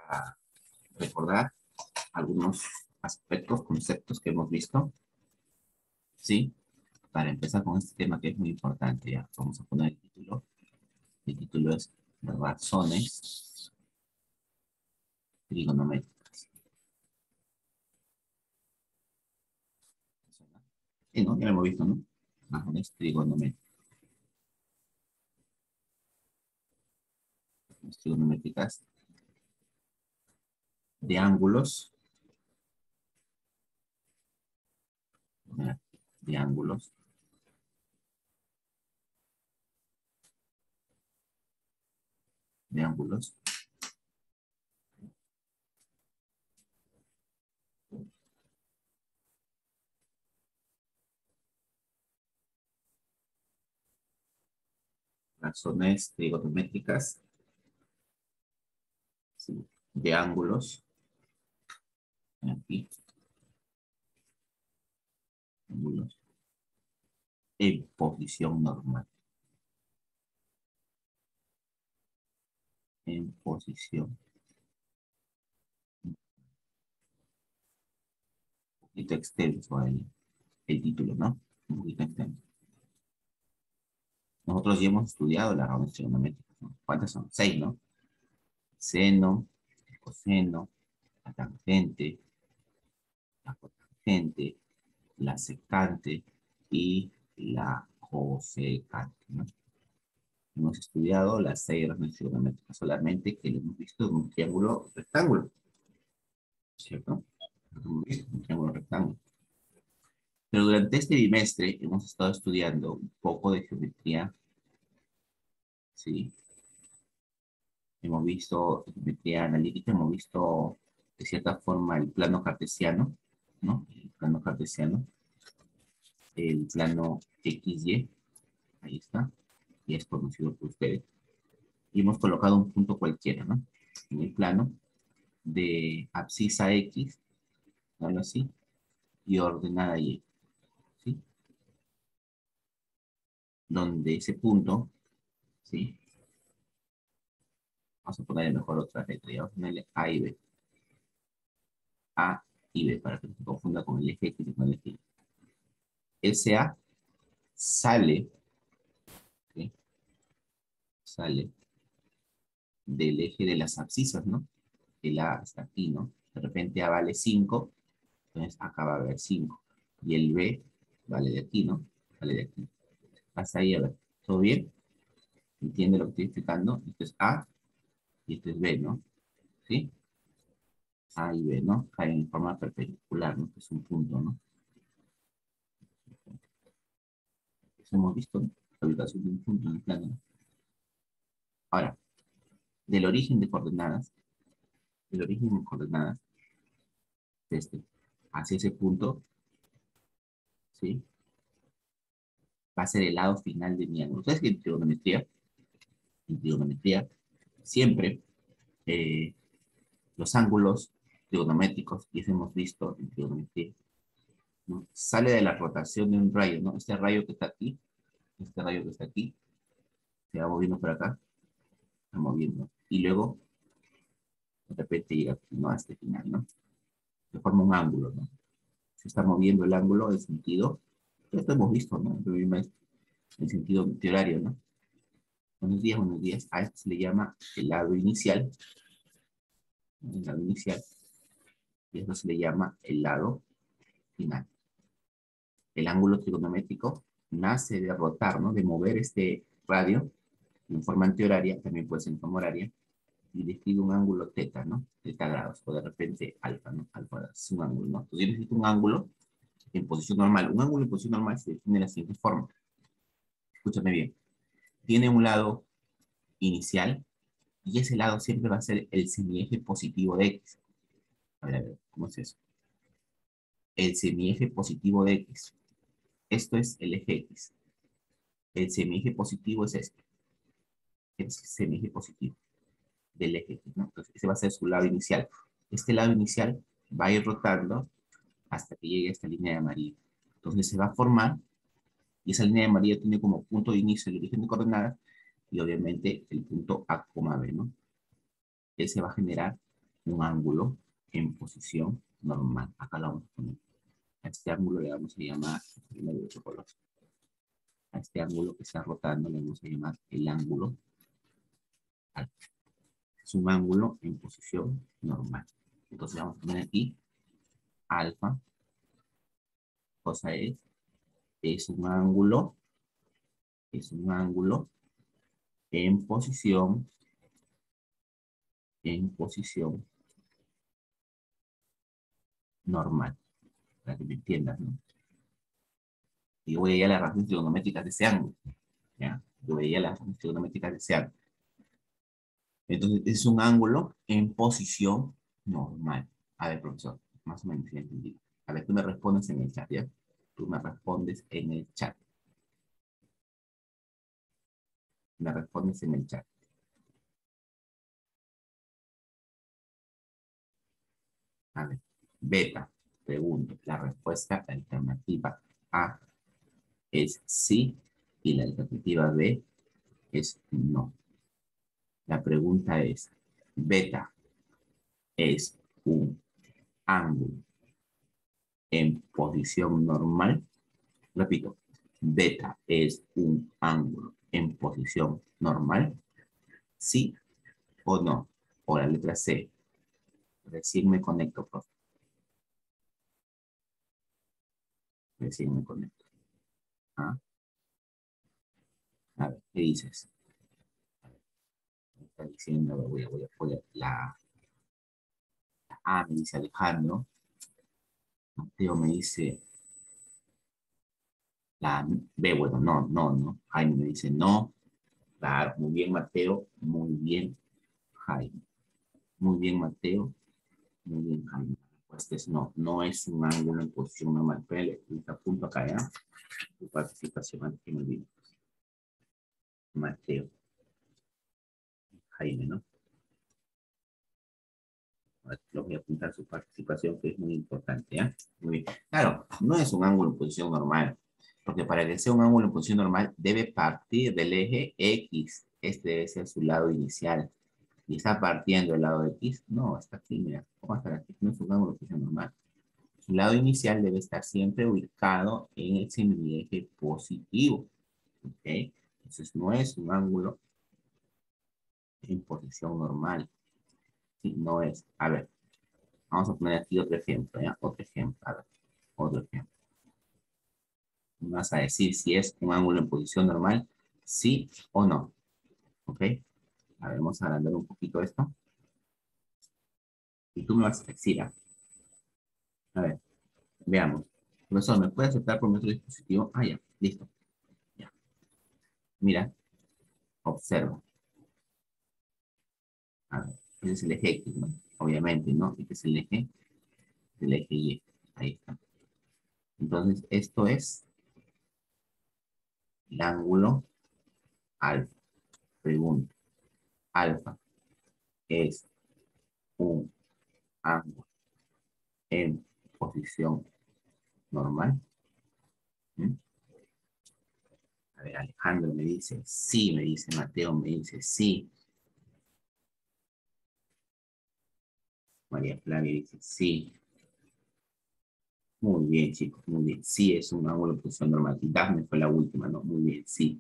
para recordar algunos aspectos, conceptos que hemos visto, ¿sí? Para empezar con este tema que es muy importante, ya vamos a poner el título. El título es Razones trigonométricas. Sí, ¿no? Ya lo hemos visto, ¿no? Razones trigonométricas. Razones trigonométricas de ángulos, de ángulos, de ángulos, razones trigonométricas, ¿sí? De ángulos, aquí, ángulos, en posición normal, en posición. Un poquito extenso el título, ¿no? Un poquito extenso. Nosotros ya hemos estudiado las razones trigonométricas, ¿no? ¿Cuántas son? 6, ¿no? Seno, el coseno, la tangente, la cotangente, la secante y la cosecante, ¿no? Hemos estudiado las 6 razones trigonométricas, solamente que lo hemos visto en un triángulo rectángulo, ¿cierto? Lo hemos visto en un triángulo rectángulo. Pero durante este bimestre hemos estado estudiando un poco de geometría, ¿sí? Hemos visto geometría analítica, hemos visto de cierta forma el plano cartesiano, ¿no? El plano cartesiano, el plano XY, ahí está, y es conocido por ustedes. Y hemos colocado un punto cualquiera, ¿no? En el plano de abscisa X, algo así, y ordenada Y, ¿sí? Donde ese punto, ¿sí? Vamos a ponerle mejor otra letra, ya vamos a ponerle A y B. A y B, para que no se confunda con el eje X y con el eje Y. Ese A sale, ¿sí? Sale del eje de las abscisas, ¿no? El A está aquí, ¿no? De repente A vale 5, entonces acá va a haber 5. Y el B vale de aquí, ¿no? Vale de aquí. Hasta ahí, a ver, ¿todo bien? ¿Entiende lo que estoy explicando? Esto es A y esto es B, ¿no? ¿Sí? A y B, ¿no? Caen en forma perpendicular, ¿no? Que es un punto, ¿no? Eso hemos visto, ¿no? La ubicación de un punto en el plano, ¿no? Ahora, del origen de coordenadas, del origen de coordenadas, este, hacia ese punto, ¿sí? Va a ser el lado final de mi ángulo. ¿Sabes que en trigonometría, siempre eh, los ángulos trigonométricos, y eso hemos visto en trigonometría, ¿no? Sale de la rotación de un rayo, ¿no? Este rayo que está aquí, este rayo que está aquí, se va moviendo por acá, se va moviendo, y luego, de repente llega aquí, ¿no? A este final, ¿no? Se forma un ángulo, ¿no? Se está moviendo el ángulo en sentido, esto hemos visto, ¿no? En sentido meteorario, ¿no? Buenos días. A esto se le llama el lado inicial, y esto se le llama el lado final. El ángulo trigonométrico nace de rotar, ¿no? De mover este radio en forma antihoraria, también puede ser en forma horaria, y describe un ángulo teta, ¿no? Teta grados, o de repente alfa, ¿no? Alfa es un ángulo, ¿no? Entonces yo necesito un ángulo en posición normal. Un ángulo en posición normal se define de la siguiente forma. Escúchame bien. Tiene un lado inicial, y ese lado siempre va a ser el semieje positivo de X. A ver, ¿cómo es eso? El semieje positivo de X. Esto es el eje X. El semieje positivo es este. El semieje positivo del eje X, ¿no? Entonces, ese va a ser su lado inicial. Este lado inicial va a ir rotando hasta que llegue a esta línea de amarillo. Entonces, se va a formar, y esa línea de amarillo tiene como punto de inicio el origen de coordenadas, y obviamente el punto A, B, ¿no? Él se va a generar un ángulo en posición normal. Acá lo vamos a poner. A este ángulo le vamos a llamar, a este ángulo que está rotando le vamos a llamar el ángulo alfa. Es un ángulo en posición normal. Entonces vamos a poner aquí alfa, cosa es un ángulo en posición normal, para que me entiendas, ¿no? Y yo voy a ir a las razones trigonométricas de ese ángulo, ¿ya? Yo voy a ir a las razones trigonométricas de ese ángulo. Entonces, es un ángulo en posición normal. A ver, profesor, más o menos ya entendí. A ver, tú me respondes en el chat, ¿ya? Tú me respondes en el chat. Me respondes en el chat. A ver, beta, pregunto. La respuesta alternativa A es sí y la alternativa B es no. La pregunta es, beta es un ángulo en posición normal. Repito, beta es un ángulo en posición normal. ¿Sí o no? O la letra C. Recién me conecto, profe. Recién me conecto. ¿Ah? A ver, ¿qué dices? Me está diciendo, voy a poner la A, me dice Alejandro. Mateo me dice la B, bueno, no. Jaime me dice no. Claro, muy bien, Mateo. Muy bien, Jaime. Muy bien, Mateo. Muy bien, Jaime. Pues es no, no es un ángulo en posición normal. Espérale, un punto acá, ¿ya? Tu participación, antes que me olvide. Mateo, Jaime, ¿no? Lo voy a apuntar su participación, que es muy importante, ¿ya? Muy bien. Claro, no es un ángulo en posición normal, porque para que sea un ángulo en posición normal, debe partir del eje X. Este debe ser su lado inicial. Y está partiendo del lado de X. No, está aquí, mira. ¿Cómo va a estar aquí? No es un ángulo en posición normal. Su lado inicial debe estar siempre ubicado en el semieje positivo. ¿Ok? Entonces no es un ángulo en posición normal. Sí, no es. A ver, vamos a poner aquí otro ejemplo, ¿ya? Otro ejemplo, a ver, otro ejemplo. Vas a decir si es un ángulo en posición normal, sí o no. ¿Ok? A ver, vamos a agrandar un poquito esto. Y tú me vas a decir, a ver, veamos. Profesor, ¿me puede aceptar por nuestro dispositivo? Ah, ya, listo. Ya. Mira, observa. A ver, ese es el eje X, ¿no? Obviamente, ¿no? Este es el eje Y. Ahí está. Entonces, esto es el ángulo alfa. Pregunta, alfa es un ángulo en posición normal. ¿Mm? A ver, Alejandro me dice sí, me dice Mateo, me dice sí. María Flavia dice sí. Muy bien, chicos, muy bien. Sí, es un ángulo en posición normal. Y Daphne fue la última, ¿no? Muy bien, sí.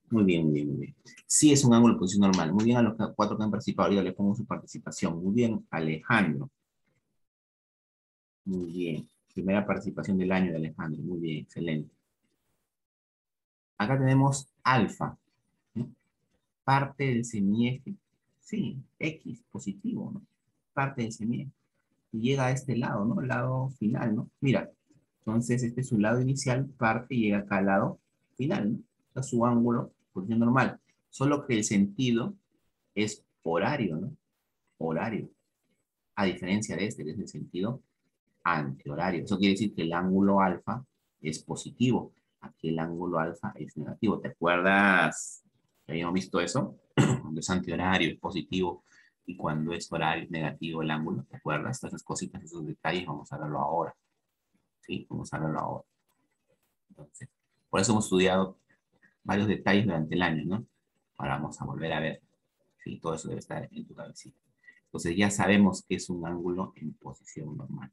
Muy bien, muy bien, muy bien. Sí, es un ángulo en posición normal. Muy bien a los cuatro que han participado. Ahorita le pongo su participación. Muy bien, Alejandro. Muy bien. Primera participación del año de Alejandro. Muy bien, excelente. Acá tenemos alfa. ¿No? Parte del semieje. Sí, X, positivo, ¿no? Parte del semieje. Y llega a este lado, ¿no? Lado final, ¿no? Mira, entonces este es su lado inicial, parte y llega acá al lado final, ¿no? Está su ángulo, posición normal. Solo que el sentido es horario, ¿no? Horario. A diferencia de este, que es el sentido antihorario. Eso quiere decir que el ángulo alfa es positivo. Aquí el ángulo alfa es negativo. ¿Te acuerdas? Habíamos visto eso. Cuando es antihorario es positivo y cuando es horario es negativo el ángulo. ¿Te acuerdas? Todas esas cositas, esos detalles, vamos a verlo ahora. ¿Sí? Vamos a verlo ahora. Entonces, por eso hemos estudiado varios detalles durante el año, ¿no? Ahora vamos a volver a ver. Sí, todo eso debe estar en tu cabecita. Entonces ya sabemos que es un ángulo en posición normal.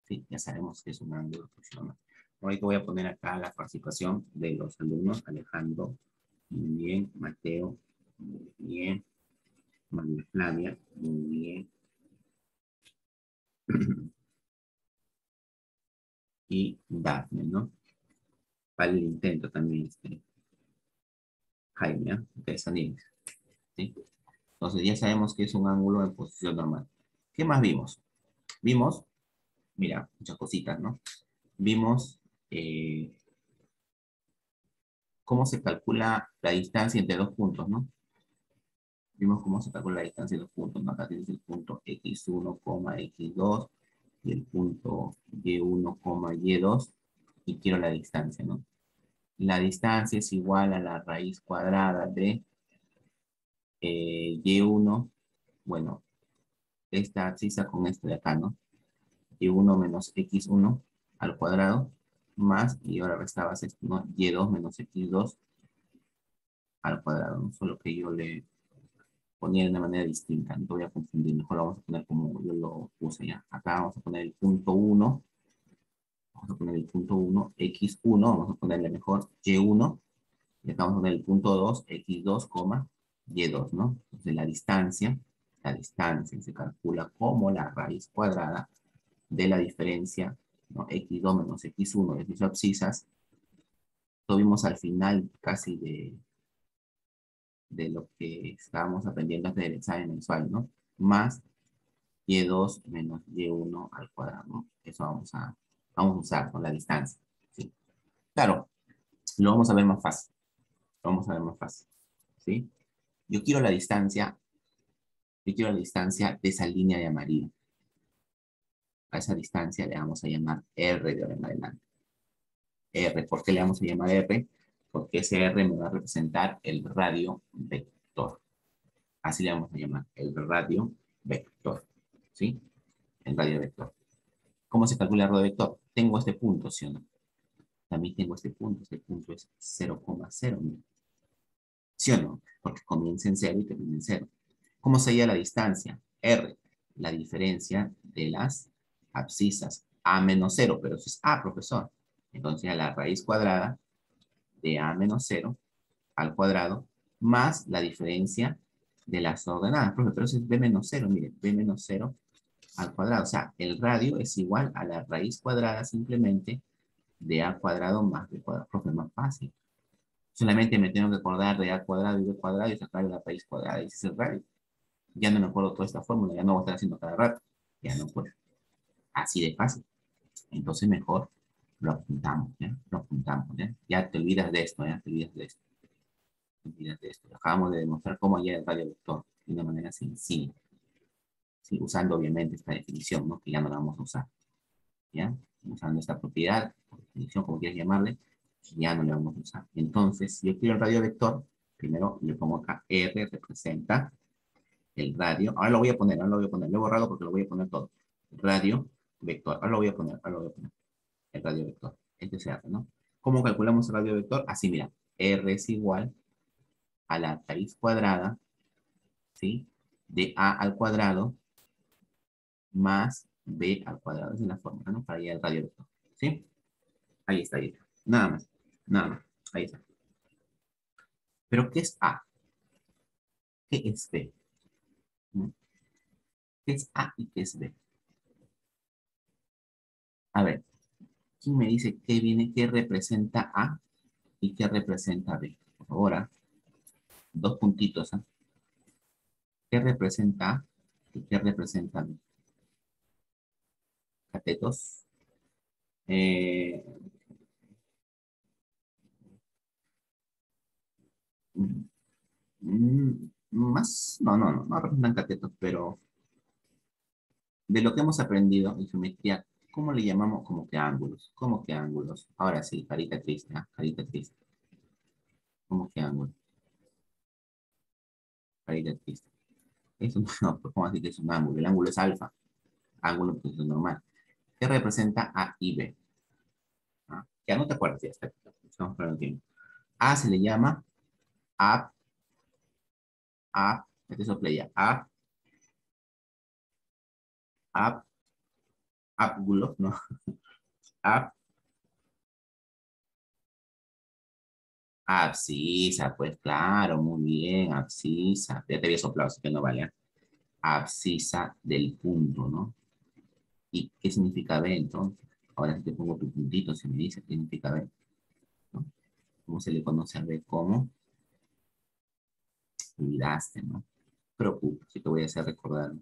Sí, ya sabemos que es un ángulo en posición normal. Ahorita voy a poner acá la participación de los alumnos. Alejandro, muy bien. Mateo, muy bien. María Flavia, muy bien. Y Daphne, ¿no? Vale el intento también, Jaime, ¿eh? Ustedes animes, ¿sí? Entonces ya sabemos que es un ángulo en posición normal. ¿Qué más vimos? Vimos, mira, muchas cositas, ¿no? Vimos eh, cómo se calcula la distancia entre dos puntos, ¿no? Vimos cómo se calcula la distancia de los puntos, ¿no? Acá tienes el punto x1, x2 y el punto y1, y2 y quiero la distancia, ¿no? La distancia es igual a la raíz cuadrada de y1, bueno, esta abscisa con esto de acá, ¿no? Y1 menos x1 al cuadrado, más, y ahora restabas esto, ¿no? Y2 menos x2 al cuadrado, ¿no? Solo que yo le ponía de una manera distinta, no te voy a confundir, mejor lo vamos a poner como yo lo puse ya. Acá vamos a poner el punto 1, vamos a poner el punto 1, x1, vamos a ponerle mejor y1, y acá vamos a poner el punto 2, x2, y2, ¿no? Entonces la distancia se calcula como la raíz cuadrada de la diferencia, ¿no? x2 menos x1 de sus abscisas. Lo vimos al final casi de lo que estábamos aprendiendo antes del examen mensual, ¿no? Más y2 menos y1 al cuadrado, ¿no? Eso vamos a usar con la distancia, ¿sí? Claro, lo vamos a ver más fácil, lo vamos a ver más fácil, ¿sí? Yo quiero la distancia, yo quiero la distancia de esa línea de amarillo. A esa distancia le vamos a llamar R de ahora en adelante. R, ¿por qué le vamos a llamar R? Porque ese R me va a representar el radio vector. Así le vamos a llamar, el radio vector, ¿sí? El radio vector. ¿Cómo se calcula el radio vector? Tengo este punto, ¿sí o no? También tengo este punto es 0,0, ¿sí o no? Porque comienza en 0 y termina en 0. ¿Cómo sería la distancia? R, la diferencia de las abscisas a menos 0, pero eso es A, profesor. Entonces, a la raíz cuadrada de A menos 0 al cuadrado más la diferencia de las ordenadas. Profe, pero eso es B menos 0, miren, B menos 0 al cuadrado. O sea, el radio es igual a la raíz cuadrada simplemente de A cuadrado más B cuadrado. Profe, es más fácil. Solamente me tengo que acordar de A cuadrado y B cuadrado y sacar la raíz cuadrada. Y ese es el radio. Ya no me acuerdo toda esta fórmula, ya no voy a estar haciendo cada rato. Ya no puedo. Así de fácil. Entonces mejor lo apuntamos, ¿ya? Lo apuntamos, ¿ya? Ya te olvidas de esto, ¿ya? Te olvidas de esto. Te olvidas de esto. Acabamos de demostrar cómo hallar el radio vector de una manera sencilla. ¿Sí? Usando obviamente esta definición, ¿no? Que ya no la vamos a usar, ¿ya? Usando esta propiedad, o definición, como quieras llamarle, ya no la vamos a usar. Entonces, si yo quiero el radio vector, primero le pongo acá R representa el radio. Ahora lo voy a poner, ahora lo voy a poner. Lo he borrado porque lo voy a poner todo. Radio vector. Ahora lo voy a poner, ahora lo voy a poner. El radio vector. Este se hace, ¿no? ¿Cómo calculamos el radio vector? Así, mira. R es igual a la raíz cuadrada, ¿sí? De A al cuadrado más B al cuadrado. Esa es la fórmula, ¿no? Para ir al radio vector, ¿sí? Ahí está, ahí está. Nada más, nada más. Ahí está. ¿Pero qué es A? ¿Qué es B? ¿Mm? ¿Qué es A y qué es B? A ver, ¿quién me dice qué viene, qué representa A y qué representa B? Por favor, ¿ah? Dos puntitos, ¿ah? ¿Qué representa A y qué representa B? Catetos. Eh, mm, más, no representan catetos, pero de lo que hemos aprendido en geometría, ¿cómo le llamamos? Como que ángulos. ¿Cómo que ángulos? Ahora sí, carita triste, ¿ah? Carita triste. ¿Cómo que ángulos? Carita triste. Eso no, pues, ¿cómo así que es un ángulo? El ángulo es alfa. Ángulo, pues es normal. ¿Qué representa A y B? ¿Ah? Ya no te acuerdas, ya está. Estamos perdiendo tiempo. A se le llama A, este sople ya, Ab, abgulo, ¿no? Ab, abscisa, pues claro, muy bien, abscisa. Ya te había soplado, así que no vale. ¿Eh? Abscisa del punto, ¿no? ¿Y qué significa B entonces? Ahora si te pongo tu puntito, se me dice qué significa B, ¿no? ¿Cómo se le conoce a B? ¿Cómo? Olvidaste, ¿no? No te preocupes, si te voy a hacer recordar.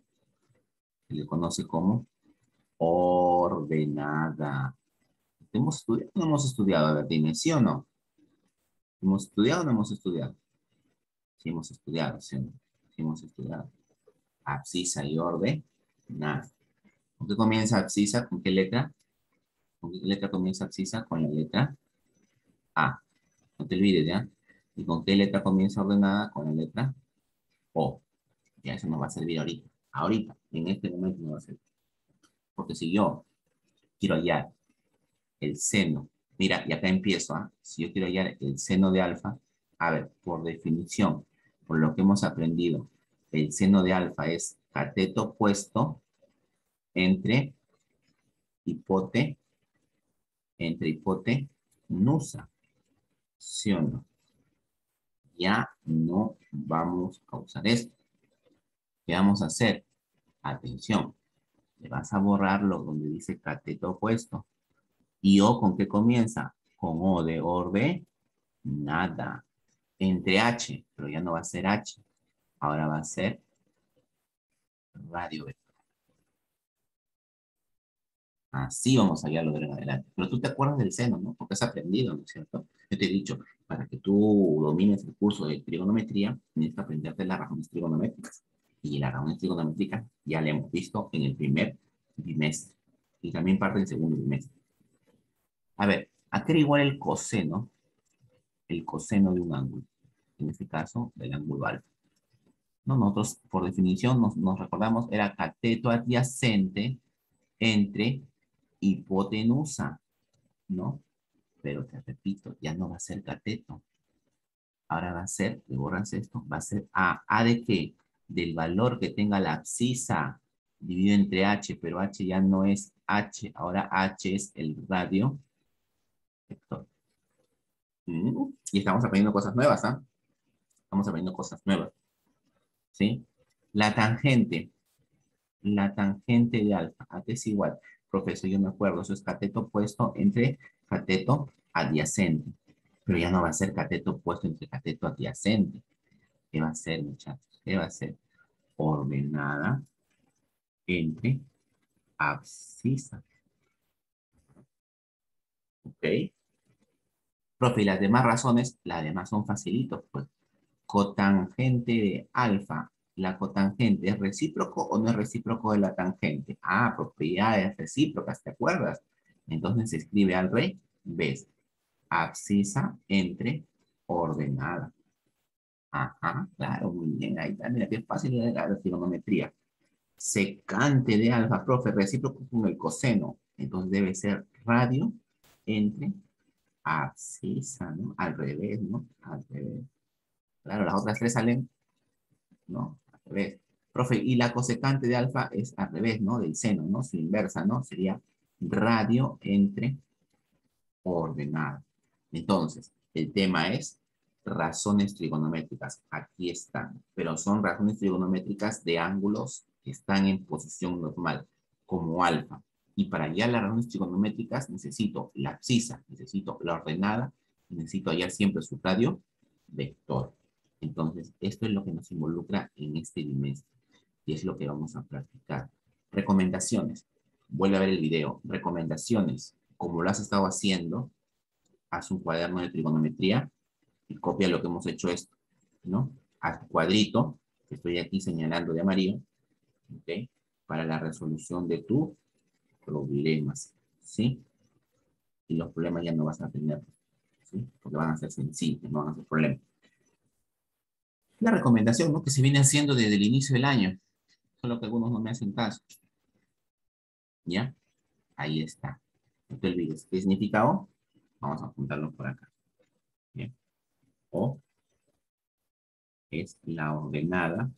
Se le conoce como ordenada. ¿Hemos estudiado o no hemos estudiado? A ver, dime, ¿sí o no? ¿Hemos estudiado o no hemos estudiado? Sí hemos estudiado, ¿sí o no? Sí hemos estudiado. Abscisa y orden, nada. ¿Con qué comienza abscisa? ¿Con qué letra? ¿Con qué letra comienza abscisa? Con la letra A. No te olvides, ¿ya? ¿Y con qué letra comienza ordenada? Con la letra O. Ya eso nos va a servir ahorita. Ahorita, en este momento no va a servir. Porque si yo quiero hallar el seno, mira, y acá empiezo, ¿ah? Si yo quiero hallar el seno de alfa, a ver, por definición, por lo que hemos aprendido, el seno de alfa es cateto opuesto entre hipote, hipotenusa, ¿sí o no? Ya no vamos a usar esto. ¿Qué vamos a hacer? Atención, le vas a borrar lo donde dice cateto opuesto. ¿Y O con qué comienza? Con O de orden, nada. Entre H, pero ya no va a ser H. Ahora va a ser radio vector. Así vamos a hallarlo de en adelante. Pero tú te acuerdas del seno, ¿no? Porque has aprendido, ¿no es cierto? Yo te he dicho, para que tú domines el curso de trigonometría, tienes que aprenderte las razones trigonométricas. Y las razones trigonométricas ya la hemos visto en el primer bimestre. Y también parte del segundo bimestre. A ver, ¿a qué era igual el coseno? El coseno de un ángulo. En este caso, del ángulo alfa. ¿No? Nosotros, por definición, nos recordamos, era cateto adyacente entre hipotenusa, ¿no? Pero te repito, ya no va a ser cateto. Ahora va a ser, le borras esto, va a ser A. ¿A de qué? Del valor que tenga la abscisa dividido entre H, pero H ya no es H, ahora H es el radio vector. Y estamos aprendiendo cosas nuevas, ¿ah? Estamos aprendiendo cosas nuevas, ¿sí? La tangente. La tangente de alfa. ¿A qué es igual? Profesor, yo me acuerdo, eso es cateto opuesto entre cateto adyacente. Pero ya no va a ser cateto opuesto entre cateto adyacente. ¿Qué va a ser, muchachos? ¿Qué va a ser? Ordenada entre abscisa. ¿Ok? Profe, y las demás razones, las demás son facilitos, pues. Cotangente de alfa. ¿La cotangente es recíproco o no es recíproco de la tangente? Ah, propiedades recíprocas, ¿te acuerdas? Entonces se escribe al revés. Abscisa entre ordenada. Ajá, claro, muy bien. Ahí está, mira qué fácil de la trigonometría. Secante de alfa, profe, recíproco con el coseno. Entonces debe ser radio entre abscisa, ¿no? Al revés, ¿no? Al revés. Claro, las otras tres salen, ¿no? Al revés. Profe, y la cosecante de alfa es al revés, ¿no? Del seno, ¿no? Su inversa, ¿no? Sería radio entre ordenada. Entonces, el tema es razones trigonométricas. Aquí están, pero son razones trigonométricas de ángulos que están en posición normal, como alfa. Y para hallar las razones trigonométricas necesito la abscisa, necesito la ordenada, necesito hallar siempre su radio vector. Entonces, esto es lo que nos involucra en este bimestre y es lo que vamos a practicar. Recomendaciones. Vuelve a ver el video. Recomendaciones. Como lo has estado haciendo, haz un cuaderno de trigonometría y copia lo que hemos hecho esto, ¿no? Haz cuadrito, que estoy aquí señalando de amarillo, ¿ok? Para la resolución de tus problemas, ¿sí? Y los problemas ya no vas a tener, ¿sí? Porque van a ser sencillos, no van a ser problemas. La recomendación, ¿no? Que se viene haciendo desde el inicio del año, solo que algunos no me hacen caso, ¿ya? Ahí está. No te olvides. ¿Qué significa O? Vamos a apuntarlo por acá. Bien. O es la ordenada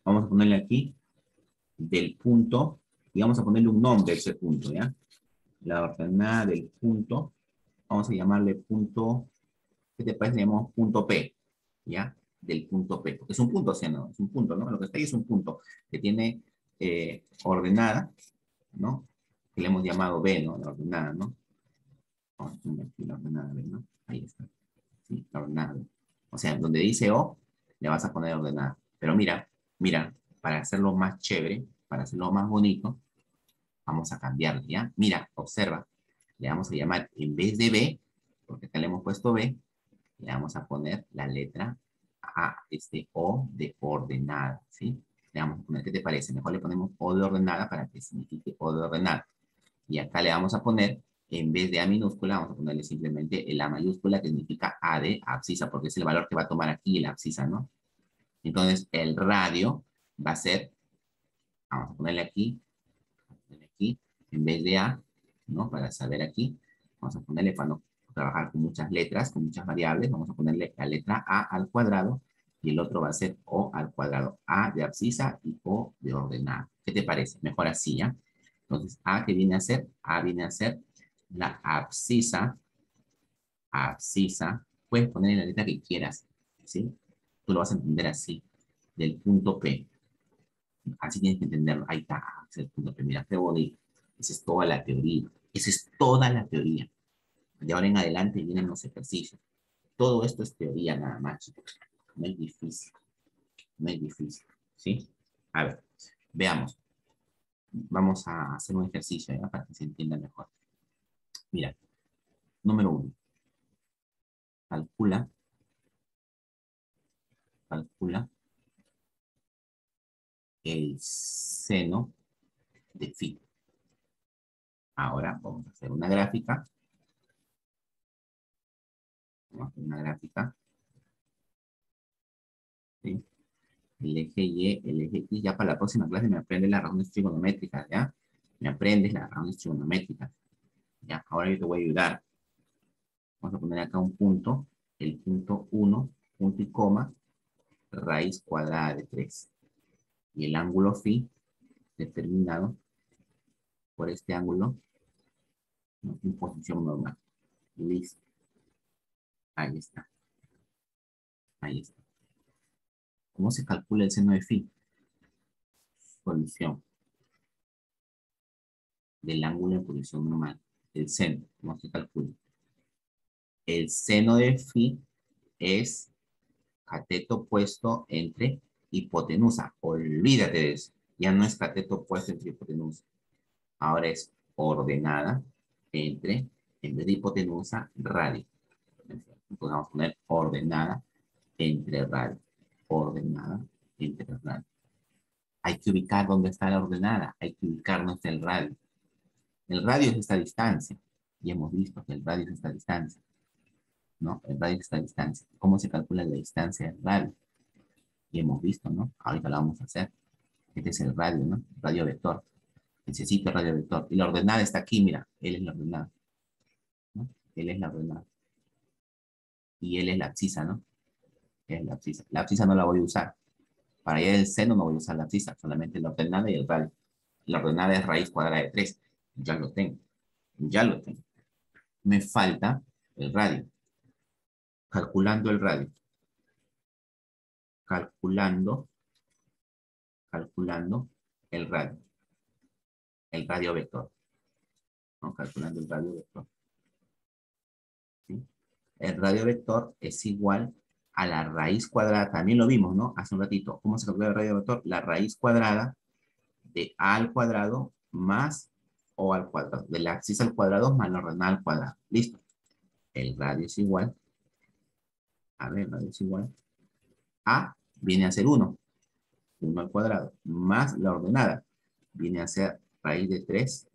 Vamos a ponerle aquí del punto, y vamos a ponerle un nombre a ese punto, ¿ya? La ordenada del punto, vamos a llamarle punto, ¿qué te parece? Le llamamos punto P, ¿ya? Del punto P, porque es un punto, ¿sí? ¿No? Es un punto, ¿no? Lo que está ahí es un punto que tiene ordenada, ¿no? Que le hemos llamado B, ¿no? La ordenada, ¿no? Vamos a poner aquí la ordenada B, ¿no? Ahí está, ¿sí? La ordenada B. O sea, donde dice O, le vas a poner ordenada. Pero mira, mira, para hacerlo más chévere, para hacerlo más bonito, vamos a cambiarle, ¿ya? Mira, observa, le vamos a llamar, en vez de B, porque acá le hemos puesto B, le vamos a poner la letra A, O de ordenada, ¿sí? Le vamos a poner, ¿qué te parece? Mejor le ponemos O de ordenada para que signifique O de ordenada. Y acá le vamos a poner, en vez de A minúscula, vamos a ponerle simplemente el A mayúscula, que significa A de abscisa, porque es el valor que va a tomar aquí la abscisa, ¿no? Entonces, el radio va a ser, vamos a ponerle aquí, en vez de A, ¿no? Para saber aquí, vamos a ponerle, para no trabajar con muchas letras, con muchas variables, vamos a ponerle la letra A al cuadrado, y el otro va a ser O al cuadrado. A de abscisa y O de ordenada. ¿Qué te parece? Mejor así, ¿ya? Entonces, A, ¿qué viene a ser? A viene a ser la abscisa, abscisa, puedes poner la letra que quieras, ¿sí? Tú lo vas a entender así, del punto P. Así tienes que entenderlo. Ahí está, ese es el punto P. Mira, qué bonito. Esa es toda la teoría. Esa es toda la teoría. De ahora en adelante vienen los ejercicios. Todo esto es teoría nada más, chicos. No es difícil. No es difícil. ¿Sí? A ver, veamos. Vamos a hacer un ejercicio, ¿ya? Para que se entienda mejor. Mira, número uno. Calcula, calcula el seno de phi. Ahora vamos a hacer una gráfica. Vamos a hacer una gráfica. ¿Sí? El eje Y, el eje X. Ya para la próxima clase me aprendes las razones trigonométricas, ¿ya? Me aprendes las razones trigonométricas. Ya, ahora yo te voy a ayudar. Vamos a poner acá un punto. El punto 1, punto y coma, raíz cuadrada de 3. Y el ángulo phi determinado por este ángulo, ¿no? En posición normal. Listo. Ahí está. Ahí está. ¿Cómo se calcula el seno de phi? Solución del ángulo en posición normal. El seno. ¿Cómo se calcula? El seno de phi es cateto puesto entre hipotenusa. Olvídate de eso. Ya no es cateto puesto entre hipotenusa. Ahora es ordenada entre, en vez de hipotenusa, radio. Entonces vamos a poner ordenada entre radio. Ordenada entre radio. Hay que ubicar dónde está la ordenada. Hay que ubicar dónde está el radio. El radio es esta distancia. Y hemos visto que el radio es esta distancia, ¿no? El radio es esta distancia. ¿Cómo se calcula la distancia del radio? Y hemos visto, ¿no? Ahorita la vamos a hacer. Este es el radio, ¿no? Radio vector. Necesito el radio vector. Y la ordenada está aquí, mira. Él es la ordenada, ¿no? Él es la ordenada. Y él es la abscisa, ¿no? Él es la abscisa. La abscisa no la voy a usar. Para allá del seno no voy a usar la abscisa, solamente la ordenada y el radio. La ordenada es raíz cuadrada de 3. Ya lo tengo. Ya lo tengo. Me falta el radio. Calculando el radio. Calculando, calculando el radio. El radio vector, ¿no? Calculando el radio vector. ¿Sí? El radio vector es igual a la raíz cuadrada, también lo vimos, ¿no? Hace un ratito. ¿Cómo se calcula el radio vector? La raíz cuadrada de a al cuadrado más o al cuadrado. De la abscisa al cuadrado más la ordenada al cuadrado. Listo. El radio es igual. A ver, el radio es igual. A viene a ser 1. 1 al cuadrado. Más la ordenada. Viene a ser raíz de 3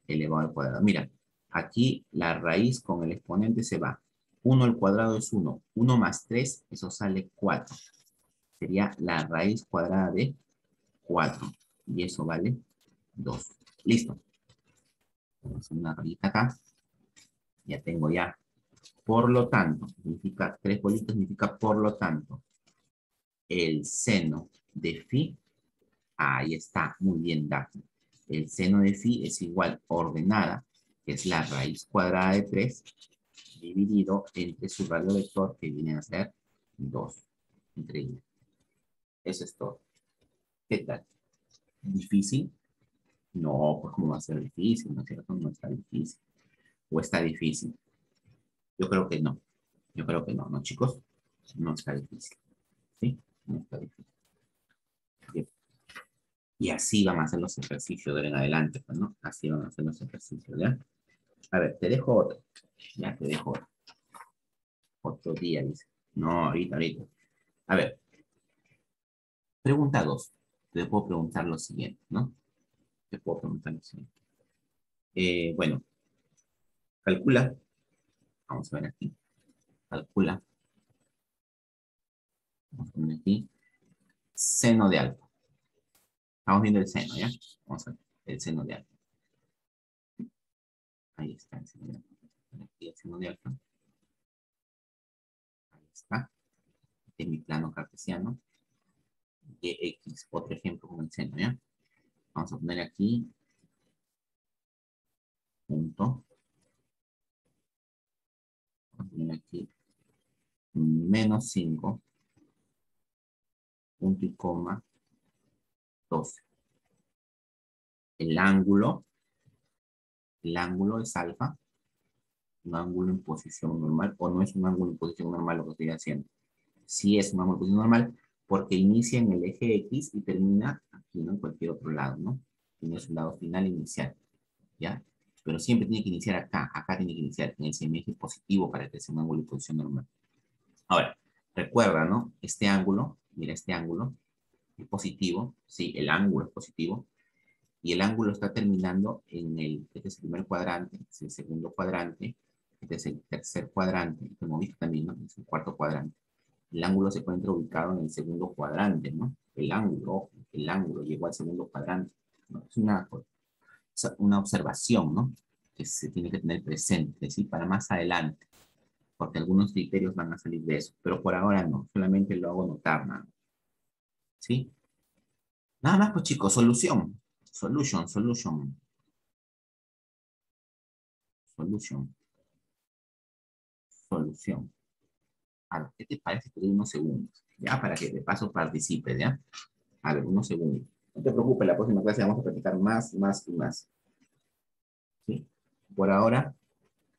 elevado al cuadrado. Mira, aquí la raíz con el exponente se va. 1 al cuadrado es 1. 1 más 3, eso sale 4. Sería la raíz cuadrada de 4. Y eso vale 2. Listo. Vamos a hacer una rayita acá. Ya tengo ya. Por lo tanto, significa, 3 bolitas significa por lo tanto. El seno de phi Ahí está, muy bien, Daphne. El seno de phi es igual ordenada, que es la raíz cuadrada de 3, dividido entre su radio vector, que viene a ser 2. Increíble. Eso es todo. ¿Qué tal? ¿Difícil? No, pues cómo va a ser difícil, ¿no es cierto? No está difícil. ¿O está difícil? Yo creo que no. Yo creo que no, ¿no, chicos? No está difícil. ¿Sí? No está difícil. Bien. Y así van a hacer los ejercicios de ahora en adelante, pues, ¿no? Así van a hacer los ejercicios, ¿ya? A ver, te dejo otro. Ya te dejo otro día, dice. No, ahorita. A ver, pregunta 2. Te puedo preguntar lo siguiente, ¿no? Te puedo preguntar lo siguiente. Bueno, calcula. Vamos a ver aquí. Calcula. Vamos a poner aquí. Seno de alfa. Estamos viendo el seno, ¿ya? Vamos a ver. El seno de alfa. Ahí está el seno de alfa. Aquí el seno de alfa. Ahí está. Este es mi plano cartesiano. Y X, otro ejemplo con el seno, ¿ya? Vamos a poner aquí. Punto. Vamos a poner aquí. Menos 5. Punto y coma. 12. El ángulo. El ángulo es alfa. Un ángulo en posición normal. O no es un ángulo en posición normal lo que estoy haciendo. Sí es un ángulo en posición normal porque inicia en el eje X y termina aquí, ¿no? En cualquier otro lado, ¿no? Tiene su lado final inicial, ¿ya? Pero siempre tiene que iniciar acá. Acá tiene que iniciar en ese eje positivo para que sea un ángulo en posición normal. Ahora, recuerda, ¿no? Este ángulo, mira este ángulo, es positivo, sí, el ángulo es positivo, y el ángulo está terminando este es el primer cuadrante, este es el segundo cuadrante, este es el tercer cuadrante, como hemos visto también, ¿no? Es el cuarto cuadrante. El ángulo se encuentra ubicado en el segundo cuadrante, ¿no? El ángulo llegó al segundo cuadrante, ¿no? Es una observación, ¿no? Que se tiene que tener presente, ¿sí? Para más adelante, porque algunos criterios van a salir de eso, pero por ahora no, solamente lo hago notar, ¿no? ¿Sí? Nada más, pues chicos, solución. Solution, solución. A ver, ¿qué te parece? Te doy unos segundos, ¿ya? Para que de paso participes, ¿ya? A ver, unos segundos. No te preocupes, la próxima clase vamos a practicar más y más. ¿Sí? Por ahora,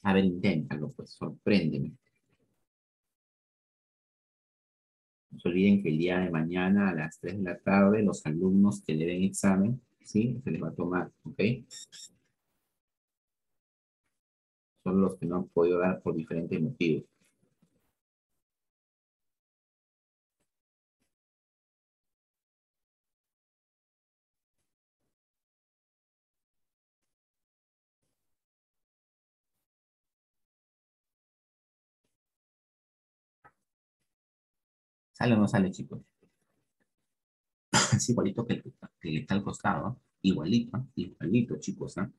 a ver, inténtalo, pues, sorpréndeme. No se olviden que el día de mañana a las 3 de la tarde los alumnos que le den examen, ¿sí? Se les va a tomar, ¿ok? Son los que no han podido dar por diferentes motivos. ¿Sale o no sale, chicos? Es igualito que el que está al costado, ¿no? Igualito, chicos, ¿no?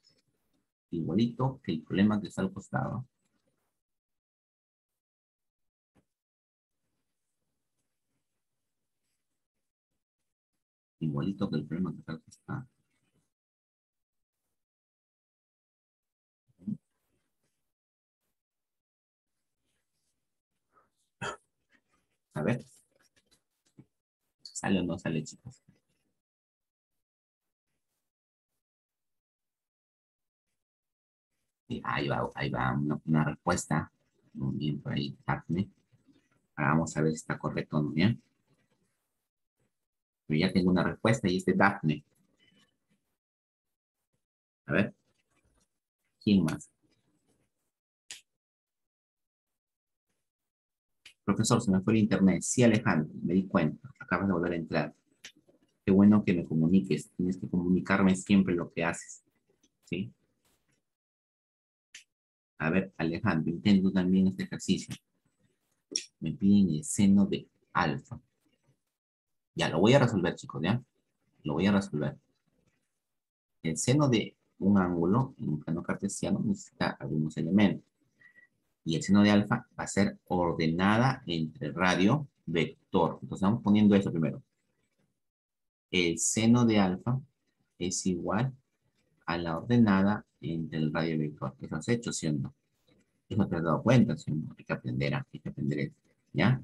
Igualito que el problema que está al costado. Igualito que el problema que está al costado. A ver, ¿sale o no sale, chicos? Sí, ahí va una respuesta. Muy bien, por ahí, Daphne. Ahora vamos a ver si está correcto o no, ¿bien? Pero ya tengo una respuesta y es de Daphne. A ver, ¿quién más? Profesor, se me fue el internet. Sí, Alejandro, me di cuenta. Acabas de volver a entrar. Qué bueno que me comuniques. Tienes que comunicarme siempre lo que haces. ¿Sí? A ver, Alejandro, intento también este ejercicio. Me piden el seno de alfa. Ya, lo voy a resolver, chicos, ¿ya? Lo voy a resolver. El seno de un ángulo en un plano cartesiano necesita algunos elementos. Y el seno de alfa va a ser ordenada entre radio vector. Entonces vamos poniendo eso primero. el seno de alfa es igual a la ordenada entre el radio vector. Eso has hecho, ¿sí o no? Eso te has dado cuenta, ¿sí o no? Hay que aprender eso, ¿ya?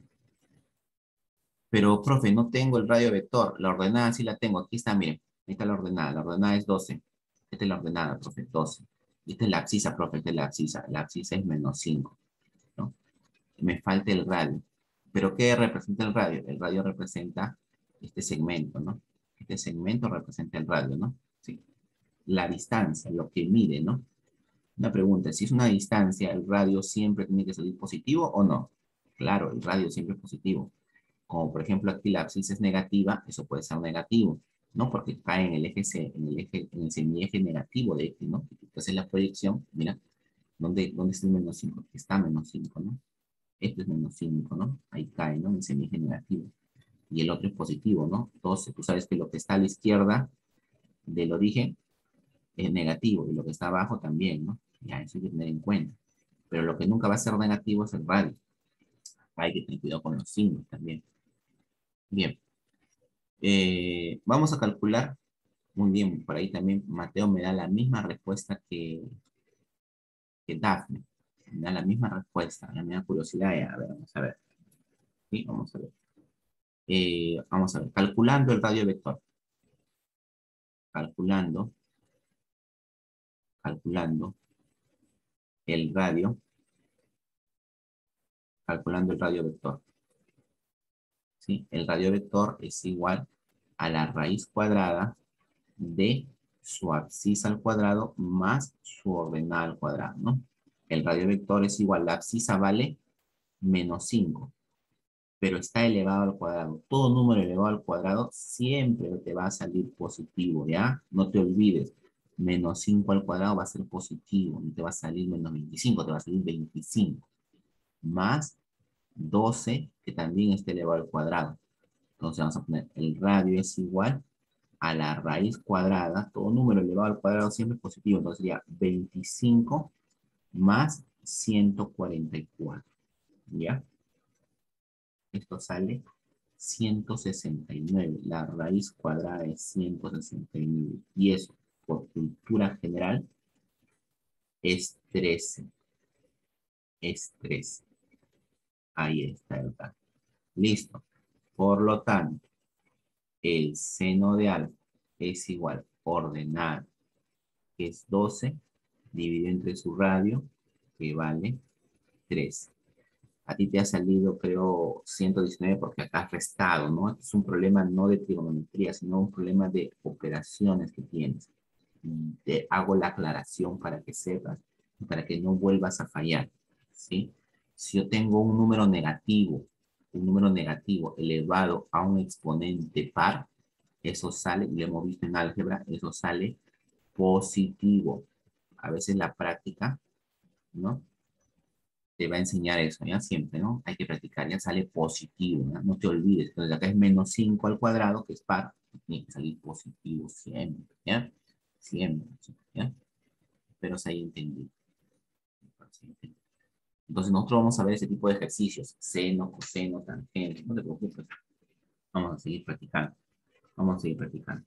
Pero, profe, no tengo el radio vector. La ordenada sí la tengo. Aquí está, miren. Ahí está la ordenada. La ordenada es 12. Esta es la ordenada, profe, 12. Esta es la abscisa, profe, esta es la abscisa. La abscisa es -5, ¿no? Me falta el radio. ¿Pero qué representa el radio? El radio representa este segmento, ¿no? Este segmento representa el radio, ¿no? Sí. La distancia, lo que mide, ¿no? Una pregunta, si es una distancia, ¿el radio siempre tiene que salir positivo o no? Claro, el radio siempre es positivo. Como por ejemplo aquí la abscisa es negativa, eso puede ser negativo, ¿no? Porque cae en el eje, en el semieje negativo de este, ¿no? Entonces la proyección, mira, ¿dónde está el -5? Aquí está -5, ¿no? Este es -5, ¿no? Ahí cae, ¿no? En el semieje negativo. Y el otro es positivo, ¿no? Entonces tú sabes que lo que está a la izquierda del origen es negativo y lo que está abajo también, ¿no? Ya, eso hay que tener en cuenta. Pero lo que nunca va a ser negativo es el radio. Hay que tener cuidado con los signos también. Bien. Vamos a calcular. Muy bien, por ahí también Mateo me da la misma respuesta que Dafne. Me da la misma respuesta. Ya me da curiosidad. A ver, vamos a ver. Sí, vamos a ver. Vamos a ver. Calculando el radio vector. Calculando. Calculando el radio. Calculando el radio vector. ¿Sí? El radio vector es igual a la raíz cuadrada de su abscisa al cuadrado más su ordenada al cuadrado, ¿no? El radio vector es igual, la abscisa vale -5, pero está elevado al cuadrado. Todo número elevado al cuadrado siempre te va a salir positivo, ¿ya? No te olvides, -5 al cuadrado va a ser positivo, no te va a salir -25, te va a salir 25, más 12, que también está elevado al cuadrado. Entonces vamos a poner, el radio es igual a la raíz cuadrada, todo número elevado al cuadrado siempre es positivo, entonces sería 25 más 144, ¿ya? Esto sale 169, la raíz cuadrada es 169, y eso, por cultura general, es 13, es 13. Ahí está el dato. Listo. Por lo tanto, el seno de alfa es igual ordenado, que es 12, dividido entre su radio, que vale 3. A ti te ha salido, creo, 119 porque acá has restado, ¿no? Este es un problema no de trigonometría, sino un problema de operaciones que tienes. Te hago la aclaración para que sepas, para que no vuelvas a fallar, ¿sí? Si yo tengo un número negativo elevado a un exponente par, eso sale, lo hemos visto en álgebra, eso sale positivo. A veces la práctica, ¿no? Te va a enseñar eso, ¿ya? Siempre, ¿no? Hay que practicar, ya sale positivo, ¿ya? No te olvides. Entonces acá es -5 al cuadrado, que es par, tiene que salir positivo siempre, ¿ya? Siempre, ¿ya? Pero se haya entendido. Entonces nosotros vamos a ver ese tipo de ejercicios, seno, coseno, tangente, no te preocupes. Vamos a seguir practicando. Vamos a seguir practicando.